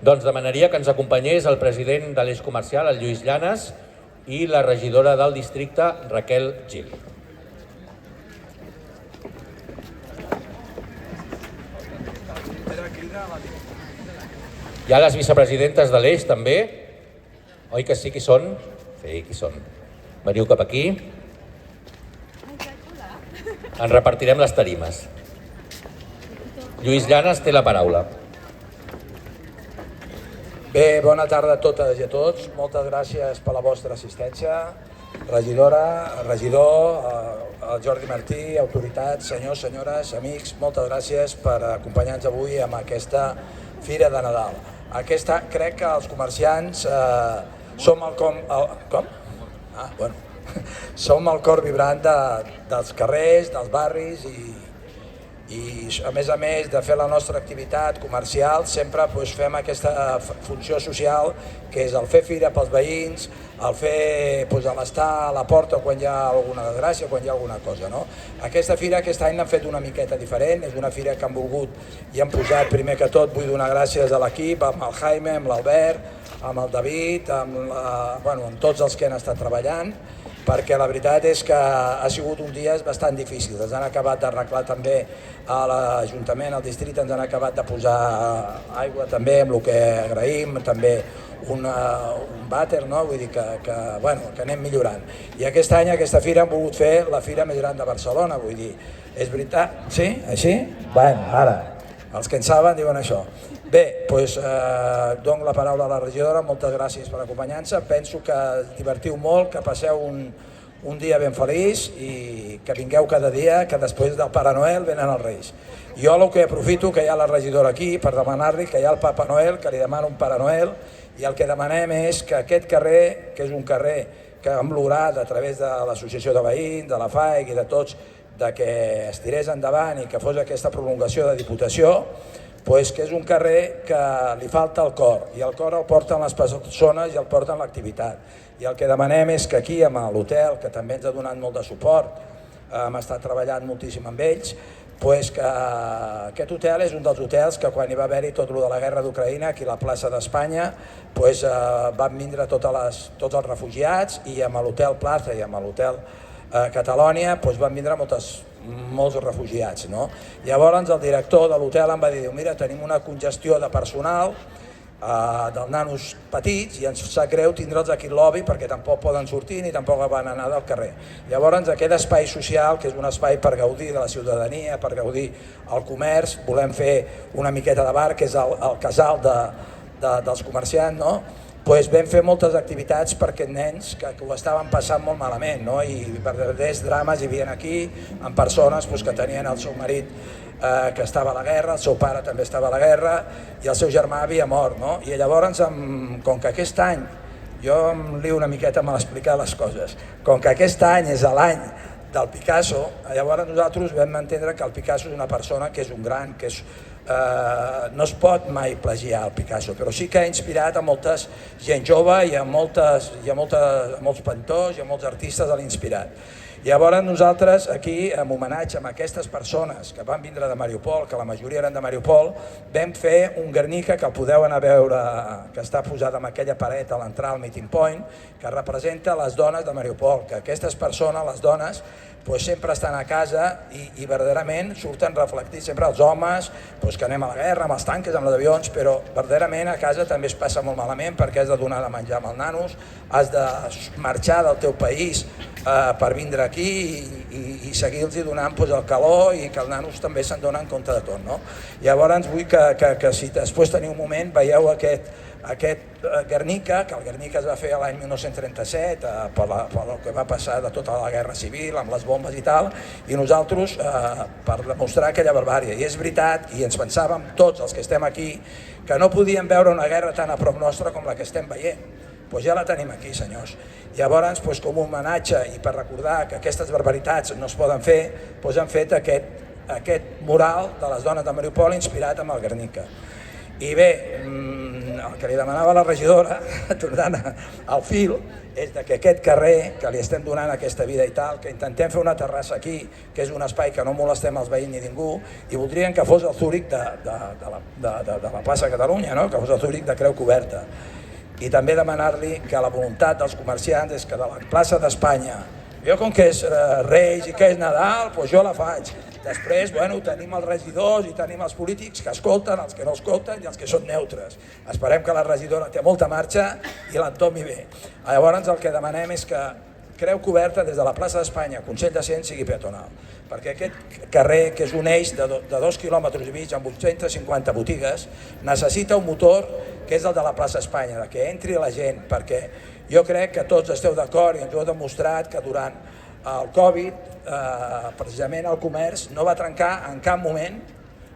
Doncs demanaria que ens acompanyés el president de l'Eix Comercial, el Lluís Llanes, i la regidora del districte, Raquel Gil. Hi ha les vicepresidentes de l'Eix també? Oi que sí que hi són? Sí, que hi són. Veniu cap aquí. Ens repartirem les tarimes. Lluís Llanes té la paraula. Bé, bona tarda a totes i a tots. Moltes gràcies per la vostra assistència. Regidora, regidor, el Jordi Martí, autoritats, senyors, senyores, amics, moltes gràcies per acompanyar-nos avui en aquesta Fira de Nadal. Crec que els comerciants som som el cor vibrant dels carrers, dels barris i a més de fer la nostra activitat comercial sempre fem aquesta funció social que és el fer fira pels veïns, el fer l'estar a la porta quan hi ha alguna desgràcia, quan hi ha alguna cosa. Aquesta fira aquest any l'han fet una miqueta diferent, és una fira que han volgut i han posat, primer que tot vull donar gràcies a l'equip, amb el Jaime, amb l'Albert, amb el David, amb tots els que han estat treballant, perquè la veritat és que ha sigut un dia bastant difícil. Ens han acabat d'arreglar també a l'Ajuntament, al districte, ens han acabat de posar aigua també, amb el que agraïm, també un vàter, vull dir que anem millorant. I aquest any, aquesta fira, han volgut fer la fira més gran de Barcelona, vull dir, és veritat? Sí? Així? Bueno, ara, els que en saben diuen això. Bé, doncs dono la paraula a la regidora, moltes gràcies per acompanyar-nos, penso que divertiu molt, que passeu un dia ben feliç i que vingueu cada dia, que després del Pare Noel venen els Reis. Jo el que aprofito, que hi ha la regidora aquí, per demanar-li que hi ha el Papa Noel, que li demano un Pare Noel, i el que demanem és que aquest carrer, que és un carrer que hem lograt a través de l'associació de veïns, de la FAIC i de tots, que es tirés endavant i que fos aquesta prolongació de Diputació, que és un carrer que li falta el cor, i el cor el porten les persones i el porten l'activitat. I el que demanem és que aquí, amb l'hotel, que també ens ha donat molt de suport, hem estat treballant moltíssim amb ells, que aquest hotel és un dels hotels que quan hi va haver-hi tot de la guerra d'Ucraïna, aquí a la plaça d'Espanya, van vindre tots els refugiats, i amb l'hotel Plaza i amb l'hotel Catalònia van vindre molts refugiats. Llavors el director de l'hotel em va dir, mira, tenim una congestió de personal dels nanos petits i ens sap greu tindre'ls aquí al lobby perquè tampoc poden sortir ni tampoc van anar del carrer. Llavors aquest espai social, que és un espai per gaudir de la ciutadania, per gaudir el comerç, volem fer una miqueta de bar, que és el casal dels comerciants, vam fer moltes activitats per aquests nens que ho estaven passant molt malament, i verdaders drames hi havia aquí, amb persones que tenien el seu marit que estava a la guerra, el seu pare també estava a la guerra i el seu germà havia mort. I llavors, com que aquest any, jo em lio una miqueta mal explicar les coses, com que aquest any és l'any del Picasso, llavors nosaltres vam entendre que el Picasso és una persona que és un gran, que no es pot mai plagiar el Picasso, però sí que ha inspirat a molta gent jove i a molts pintors i a molts artistes l'ha inspirat. Llavors nosaltres aquí, en homenatge a aquestes persones que van vindre de Mariupol, que la majoria eren de Mariupol, vam fer un Guernica que el podeu anar a veure, que està posat en aquella paret a l'entrar al Meeting Point, que representa les dones de Mariupol, que aquestes persones, les dones, sempre estan a casa i verdaderament surten reflectits sempre els homes, que anem a la guerra, amb els tanques, amb els avions, però verdaderament a casa també es passa molt malament perquè has de donar de menjar als nanos, has de marxar del teu país per vindre aquí i seguir-los donant el calor i que els nanos també se'n donen compte de tot. Llavors vull que si després teniu un moment veieu aquest Guernica, que el Guernica es va fer l'any 1937 per el que va passar de tota la guerra civil amb les bombes i tal, i nosaltres per demostrar aquella barbària. I és veritat, i ens pensàvem tots els que estem aquí, que no podíem veure una guerra tan a prop nostra com la que estem veient. Ja la tenim aquí, senyors. Llavors, com un homenatge i per recordar que aquestes barbaritats no es poden fer, han fet aquest mural de les dones de Mariupol inspirat amb el Guernica. I bé, el que li demanava a la regidora, tornant al fil, és que aquest carrer, que li estem donant aquesta vida i tal, que intentem fer una terrassa aquí, que és un espai que no molestem els veïns ni ningú, i voldrien que fos el Zúrich de la plaça Catalunya, no? Que fos el Zúrich de Creu Coberta. I també demanar-li que la voluntat dels comerciants és que de la plaça d'Espanya, jo com que és Reis i que és Nadal, doncs jo la faig. Després, bueno, tenim els regidors i tenim els polítics que escolten, els que no escolten i els que són neutres. Esperem que la regidora té molta marxa i l'entomi bé. Llavors el que demanem és que Creu Coberta des de la plaça d'Espanya, Consell de Cent, sigui peatonal. Perquè aquest carrer, que és un eix de 2,5 quilòmetres amb 850 botigues, necessita un motor que és el de la plaça Espanya, que entri la gent, perquè jo crec que tots esteu d'acord i ens ho heu demostrat que durant el Covid precisament el comerç no va trencar en cap moment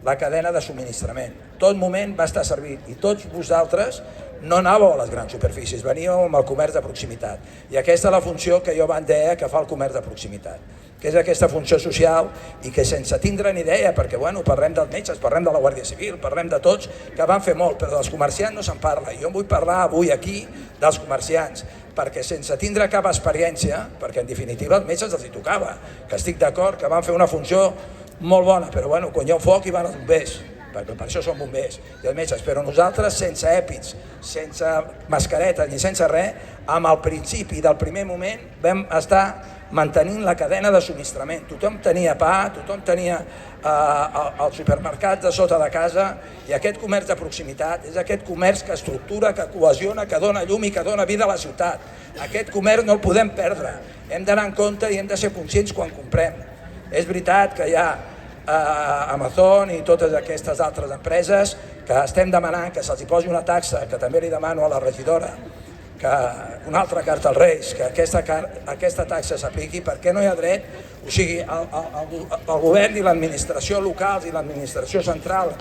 la cadena de subministrament. Tot moment va estar servit i tots vosaltres no anàveu a les grans superfícies, veníeu amb el comerç de proximitat. I aquesta és la funció que jo van deia que fa el comerç de proximitat, que és aquesta funció social i que sense tindre ni idea, perquè bueno, parlem dels metges, parlem de la Guàrdia Civil, parlem de tots, que van fer molt, però dels comerciants no se'n parla. Jo vull parlar avui aquí dels comerciants, perquè sense tindre cap experiència, perquè en definitiva els metges els hi tocava, que estic d'acord que van fer una funció molt bona, però bueno, quan hi ha un foc hi van els bombers, perquè per això són bombers i els metges, però nosaltres sense èpits, sense mascaretes ni sense res, amb el principi del primer moment vam estar mantenint la cadena de subministrament. Tothom tenia pa, tothom tenia els supermercats de sota de casa, i aquest comerç de proximitat és aquest comerç que estructura, que cohesiona, que dona llum i que dona vida a la ciutat. Aquest comerç no el podem perdre, hem d'anar en compte i hem de ser conscients quan comprem. És veritat que hi ha Amazon i totes aquestes altres empreses que estem demanant que se'ls posi una taxa, que també li demano a la regidora, que una altra carta als Reis, que aquesta taxa s'apliqui, perquè no hi ha dret, o sigui, el govern i l'administració local i l'administració central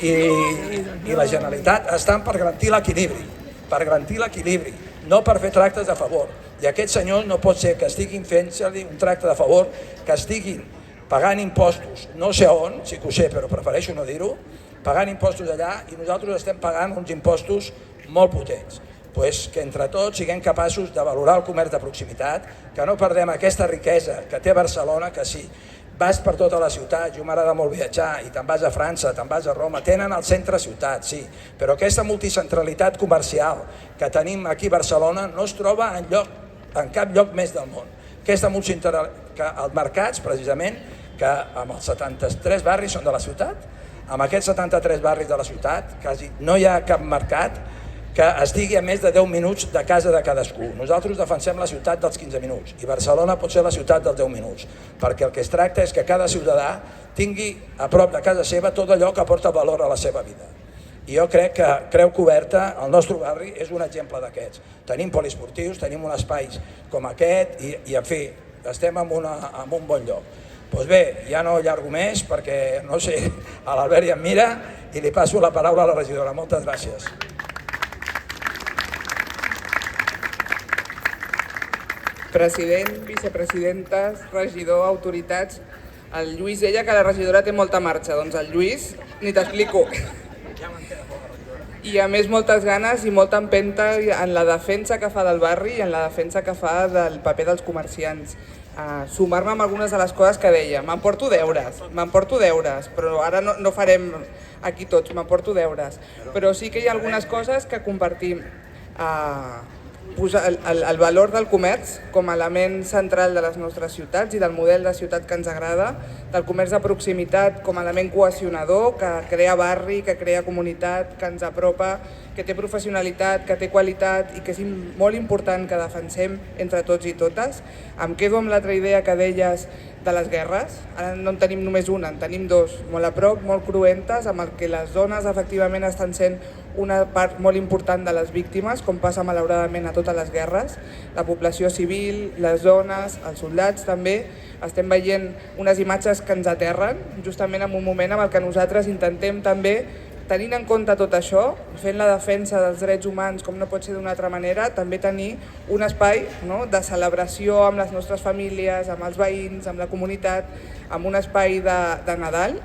i la Generalitat estan per garantir l'equilibri, no per fer tractes de favor. I aquests senyors no pot ser que estiguin fent-se-li un tracte de favor, que estiguin pagant impostos, no sé on, sí que ho sé, però prefereixo no dir-ho, pagant impostos allà i nosaltres estem pagant uns impostos molt potents. Doncs que entre tots siguem capaços de valorar el comerç de proximitat, que no perdem aquesta riquesa que té Barcelona, que sí, vas per tota la ciutat, jo m'agrada molt viatjar, i te'n vas a França, te'n vas a Roma, tenen el centre ciutat, sí, però aquesta multicentralitat comercial que tenim aquí a Barcelona no es troba en cap lloc més del món. Aquesta multicentralitat, que els mercats, precisament, que amb els 73 barris són de la ciutat, amb aquests 73 barris de la ciutat, quasi no hi ha cap mercat que estigui a més de 10 minuts de casa de cadascú. Nosaltres defensem la ciutat dels 15 minuts i Barcelona pot ser la ciutat dels 10 minuts, perquè el que es tracta és que cada ciutadà tingui a prop de casa seva tot allò que aporta valor a la seva vida. I jo crec que Creu Coberta, el nostre barri, és un exemple d'aquests. Tenim poliesportius, tenim un espai com aquest i en fi, estem en un bon lloc. Doncs bé, ja no allargo més perquè, no sé, l'Albert ja em mira i li passo la paraula a la regidora. Moltes gràcies. President, vicepresidentes, regidor, autoritats. El Lluís deia que la regidora té molta marxa, doncs el Lluís ni t'explico. I a més moltes ganes i molta empenta en la defensa que fa del barri i en la defensa que fa del paper dels comerciants. Sumar-me amb algunes de les coses que deia. M'emporto deures, però ara no farem aquí tots, m'emporto deures. Però sí que hi ha algunes coses que compartim. Posar el valor del comerç com a element central de les nostres ciutats i del model de ciutat que ens agrada, del comerç de proximitat com a element cohesionador, que crea barri, que crea comunitat, que ens apropa, que té professionalitat, que té qualitat i que és molt important que defensem entre tots i totes. Em quedo amb l'altra idea que deies de les guerres. Ara no en tenim només una, en tenim dos, molt a prop, molt cruentes, amb el que les dones efectivament estan sent una part molt important de les víctimes, com passa malauradament a totes les guerres. La població civil, les dones, els soldats també, estem veient unes imatges que ens aterren, justament en un moment en el que nosaltres intentem també, tenint en compte tot això, fent la defensa dels drets humans com no pot ser d'una altra manera, també tenir un espai de celebració amb les nostres famílies, amb els veïns, amb la comunitat, amb un espai de Nadal,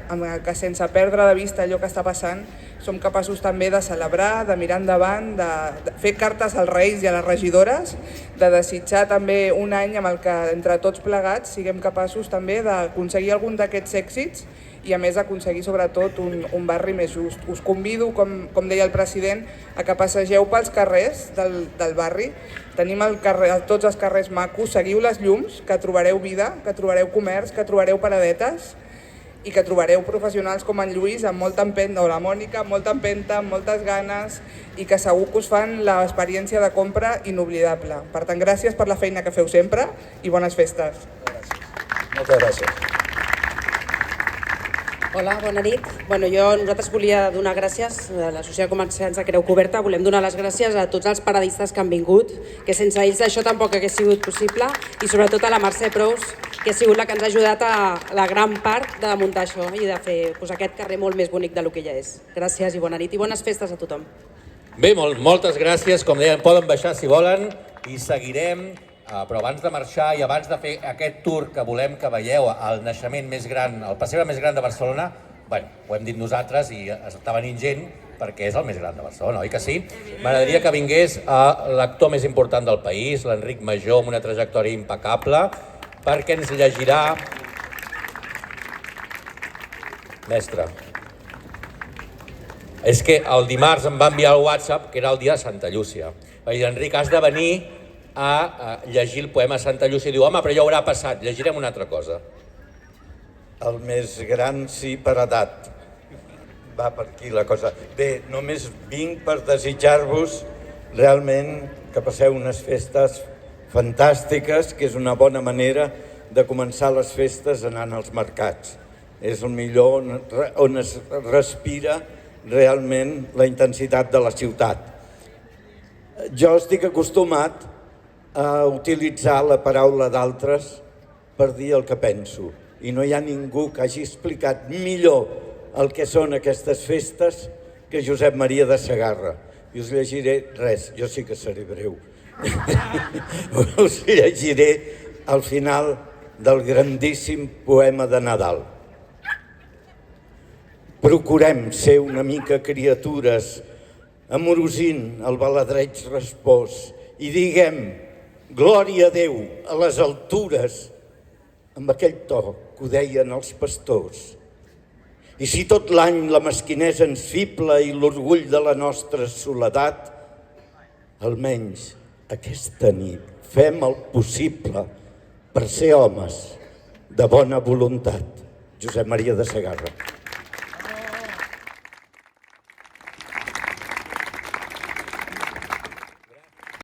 que sense perdre de vista allò que està passant, som capaços també de celebrar, de mirar endavant, de fer cartes als reis i a les regidores, de desitjar també un any amb el que entre tots plegats siguem capaços també d'aconseguir algun d'aquests èxits i a més aconseguir sobretot un barri més just. Us convido, com deia el president, a que passegeu pels carrers del barri. Tenim tots els carrers macos, seguiu les llums, que trobareu vida, que trobareu comerç, que trobareu paradetes i que trobareu professionals com en Lluís, amb molta empenta, o la Mònica, amb molta empenta, amb moltes ganes i que segur que us fan l'experiència de compra inoblidable. Per tant, gràcies per la feina que feu sempre i bones festes. Moltes gràcies. Hola, bona nit. Nosaltres volia donar gràcies a l'Associació de Comerciants de Creu Coberta, volem donar les gràcies a tots els paradistes que han vingut, que sense ells això tampoc hagués sigut possible, i sobretot a la Mercè Prous, que ha sigut la que ens ha ajudat a la gran part de muntar això i de fer aquest carrer molt més bonic del que ja és. Gràcies i bona nit i bones festes a tothom. Bé, moltes gràcies. Com deien, poden baixar si volen i seguirem. Però abans de marxar i abans de fer aquest tour que volem que veieu al naixement més gran, al pessebre més gran de Barcelona, ho hem dit nosaltres i està venint gent perquè és el més gran de Barcelona, oi que sí? M'agradaria que vingués l'actor més important del país, l'Enric Major, amb una trajectòria impecable, perquè ens llegirà... Mestre. És que el dimarts em va enviar el WhatsApp que era el dia de Santa Llúcia. Va dir, Enric, has de venir a llegir el poema Santa Llúcia i diu, home, però ja haurà passat, llegirem una altra cosa. El més gran sí per edat. Va per aquí la cosa. Bé, només vinc per desitjar-vos realment que passeu unes festes fantàstiques, que és una bona manera de començar les festes anant als mercats. És el millor on es respira realment la intensitat de la ciutat. Jo estic acostumat a utilitzar la paraula d'altres per dir el que penso. I no hi ha ningú que hagi explicat millor el que són aquestes festes que Josep Maria de Segarra. I us llegiré res, jo sí que seré breu. Us llegiré al final del grandíssim poema de Nadal. Procurem ser una mica criatures, amorosint el baladreig respòs i diguem glòria a Déu a les altures, amb aquell to que ho deien els pastors. I si tot l'any la mesquinesa ens fibla i l'orgull de la nostra soledat, almenys aquesta nit fem el possible per ser homes de bona voluntat. Josep Maria de Segarra.